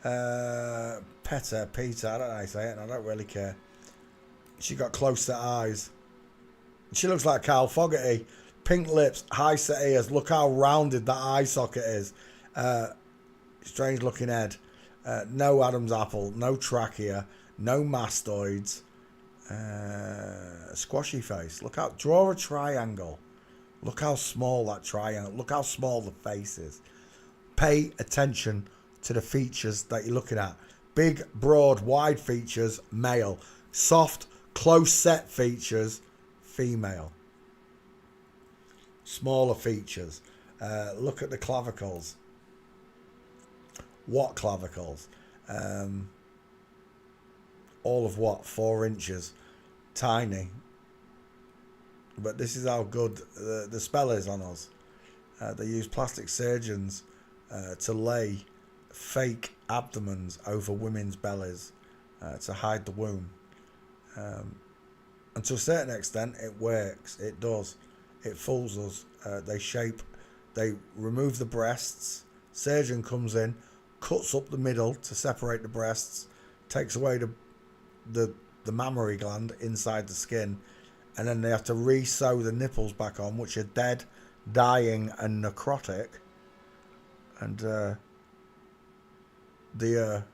Peter, I don't know how you say it, and I don't really care. She got close set eyes. She looks like Carl Fogarty. Pink lips, high set ears. Look how rounded that eye socket is. Strange looking head. No Adam's apple. No trachea. No mastoids. Squashy face. Look out. Draw a triangle. Look how small that triangle. Look how small the face is. Pay attention to the features that you're looking at. Big, broad, wide features, male. Soft, close set features, female. Smaller features. Look at the clavicles. What clavicles? All of what? 4 inches. Tiny. But this is how good the spell is on us. They use plastic surgeons to lay fake abdomens over women's bellies to hide the womb. And to a certain extent, it works. It does. It fools us. They remove the breasts. Surgeon comes in, cuts up the middle to separate the breasts, takes away the mammary gland inside the skin, and then they have to re-sew the nipples back on, which are dead, dying, and necrotic. And the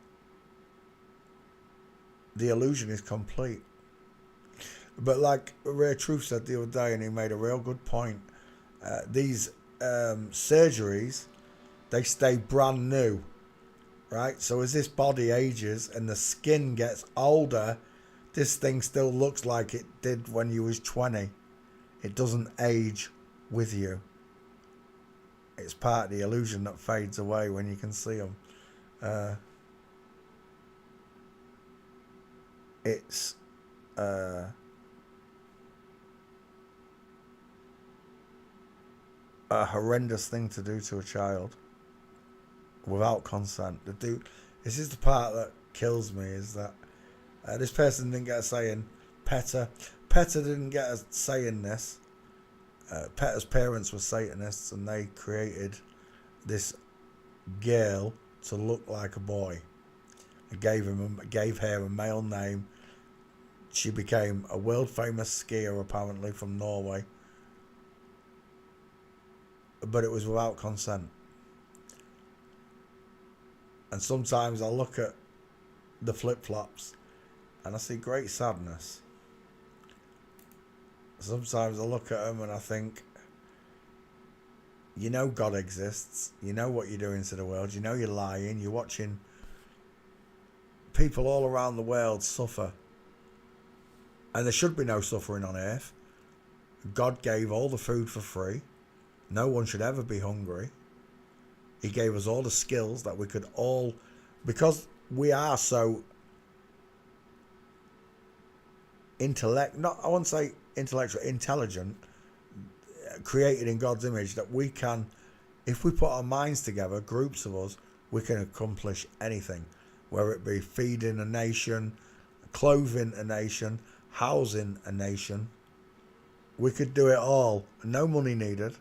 illusion is complete. But like Ray Truth said the other day, and he made a real good point, these surgeries, they stay brand new, right? So as this body ages and the skin gets older, this thing still looks like it did when you was 20. It doesn't age with you. It's part of the illusion that fades away when you can see them. It's a horrendous thing to do to a child without consent. This is the part that kills me, is that this person didn't get a say in PETA. PETA didn't get a say in this. PETA's parents were Satanists, and they created this girl to look like a boy. And gave her a male name. She became a world famous skier, apparently from Norway. But it was without consent. And sometimes I look at the flip-flops and I see great sadness. Sometimes I look at them and I think, you know God exists. You know what you're doing to the world. You know you're lying. You're watching people all around the world suffer. And there should be no suffering on earth. God gave all the food for free. No one should ever be hungry. He gave us all the skills that we could all, because we are so I won't say intellectual, intelligent, created in God's image, that we can, if we put our minds together, groups of us, we can accomplish anything, whether it be feeding a nation, clothing a nation, housing a nation. We could do it all, no money needed.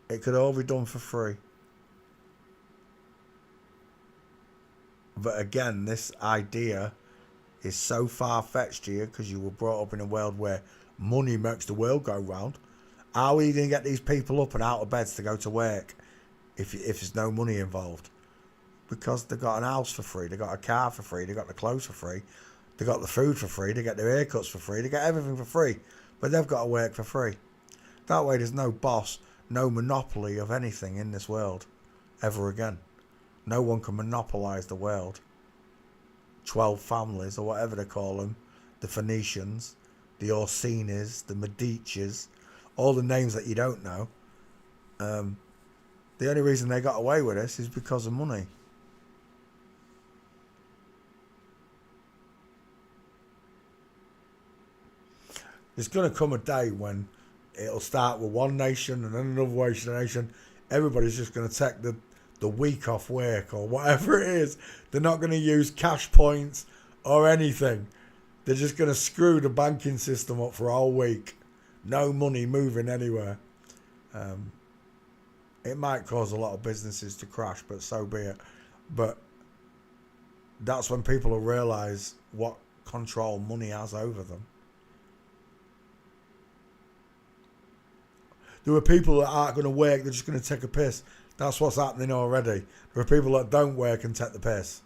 It could all be done for free. But again, this idea is so far-fetched to you because you were brought up in a world where money makes the world go round. How are you going to get these people up and out of beds to go to work if there's no money involved? Because they got an house for free, they got a car for free, they got the clothes for free, they got the food for free, they get their haircuts for free, they get everything for free, but they've got to work for free. That way there's no boss, no monopoly of anything in this world ever again. No one can monopolise the world. 12 families, or whatever they call them, the Phoenicians, the Orsini's, the Medicis, all the names that you don't know. The only reason they got away with this is because of money. There's going to come a day when it'll start with one nation and then another nation. Everybody's just going to take the week off work or whatever it is. They're not going to use cash points or anything. They're just going to screw the banking system up for a whole week. No money moving anywhere. It might cause a lot of businesses to crash, but so be it. But That's when people will realise what control money has over them. There are people that aren't going to work, they're just going to take a piss. That's what's happening already. There are people that don't work and take the piss.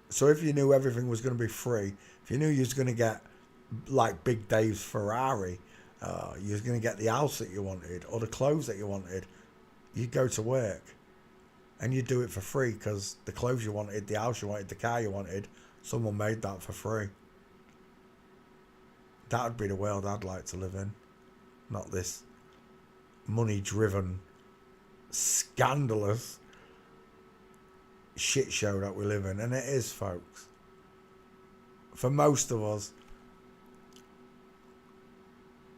So if you knew everything was going to be free, if you knew you was going to get like Big Dave's Ferrari, you was going to get the house that you wanted or the clothes that you wanted, you'd go to work and you'd do it for free because the clothes you wanted, the house you wanted, the car you wanted, someone made that for free. That would be the world I'd like to live in. Not this money-driven, scandalous shit show that we live in. And it is, folks. For most of us,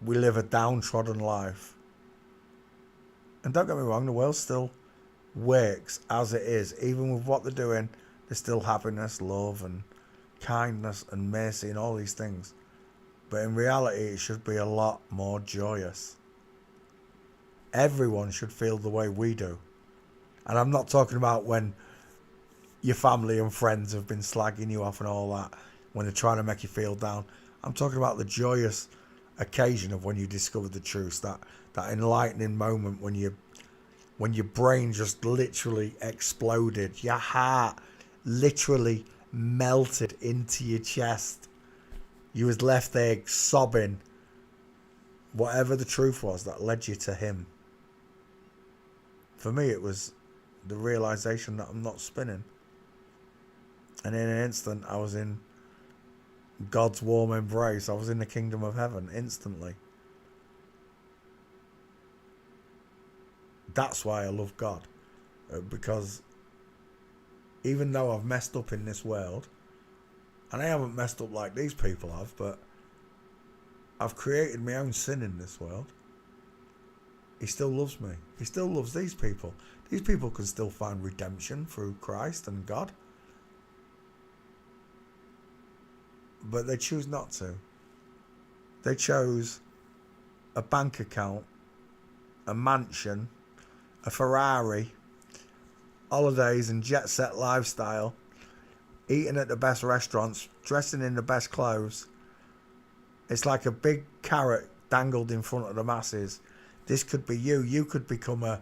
we live a downtrodden life. And don't get me wrong, the world still works as it is. Even with what they're doing, there's still happiness, love and kindness and mercy and all these things. But in reality, it should be a lot more joyous. Everyone should feel the way we do. And I'm not talking about when your family and friends have been slagging you off and all that, when they're trying to make you feel down. I'm talking about the joyous occasion of when you discover the truth, that enlightening moment when your brain just literally exploded, your heart literally melted into your chest. You was left there sobbing. Whatever the truth was that led you to him. For me, it was the realization that I'm not spinning. And in an instant, I was in God's warm embrace. I was in the kingdom of heaven instantly. That's why I love God. Because even though I've messed up in this world, and I haven't messed up like these people have, but I've created my own sin in this world. He still loves me. He still loves these people. These people can still find redemption through Christ and God. But they choose not to. They chose a bank account, a mansion, a Ferrari, holidays and jet set lifestyle, eating at the best restaurants, dressing in the best clothes. It's like a big carrot dangled in front of the masses. This could be you. You could become a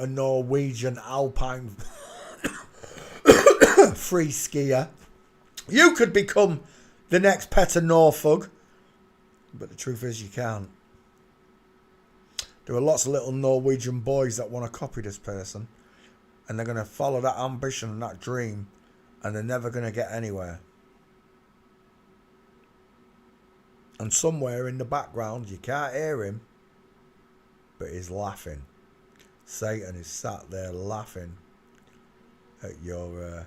Norwegian alpine free skier. You could become the next Petter Northug. But the truth is you can't. There are lots of little Norwegian boys that want to copy this person. And they're going to follow that ambition and that dream. And they're never going to get anywhere. And somewhere in the background, you can't hear him, but he's laughing. Satan is sat there laughing at your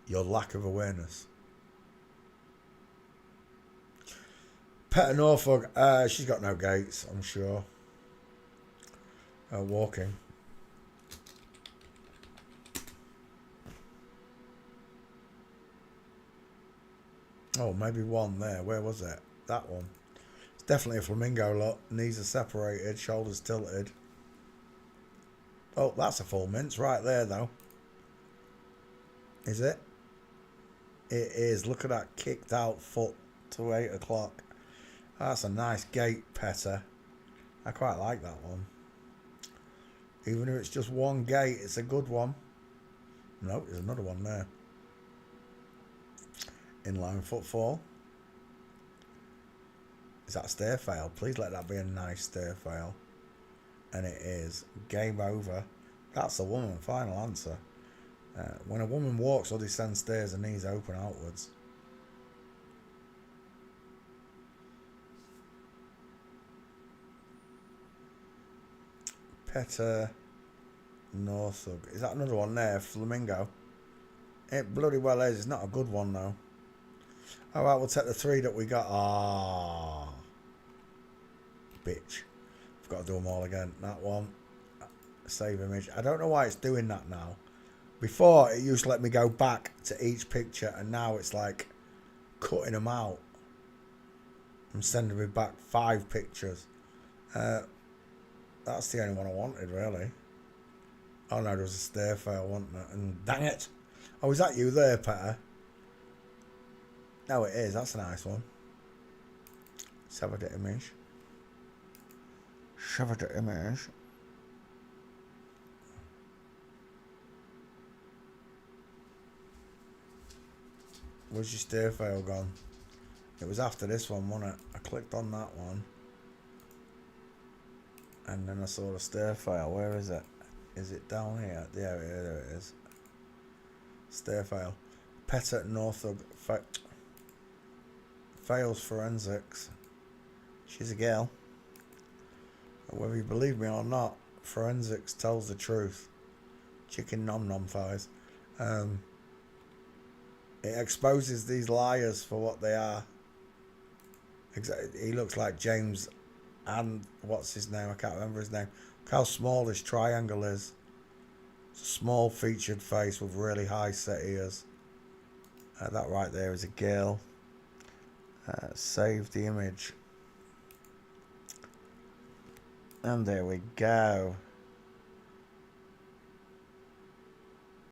lack of awareness. Petter Northug, she's got no gates, I'm sure. Walking. Oh, maybe one there. Where was it? That one. It's definitely a flamingo lot. Knees are separated, shoulders tilted. Oh, that's a full mince right there, though. Is it? It is. Look at that kicked out foot to 8 o'clock. That's a nice gait, Petter. I quite like that one. Even if it's just one gate, it's a good one. No, there's another one there. Inline footfall. Is that a stair fail? Please let that be a nice stair fail. And it is. Game over. That's a woman. Final answer. When a woman walks or descends stairs, her knees open outwards. Petter Northug. Is that another one there? Flamingo. It bloody well is. It's not a good one though. Alright, we'll take the 3 that we got. Ah, bitch. I've got to do them all again. That one. Save image. I don't know why it's doing that now. Before, it used to let me go back to each picture, and now it's like cutting them out. I'm sending me back 5 pictures. That's the only one I wanted, really. Oh no, there was a stair fail, wasn't there? And dang it! Oh, is that you there, Petter? No, it is. That's a nice one. Sever the image. Sever the image. Where's your stair fail gone? It was after this one, wasn't it? I clicked on that one. And then I saw the stair fail. Where is it? Is it down here? Yeah, there it is. Stair fail. Pet at Northug fails forensics. She's a girl. Whether you believe me or not, forensics tells the truth. Chicken nom nom thighs. It exposes these liars for what they are. He looks like James, and what's his name? I can't remember his name. Look how small this triangle is. It's a small featured face with really high set ears. That right there is a girl. Save the image. And there we go.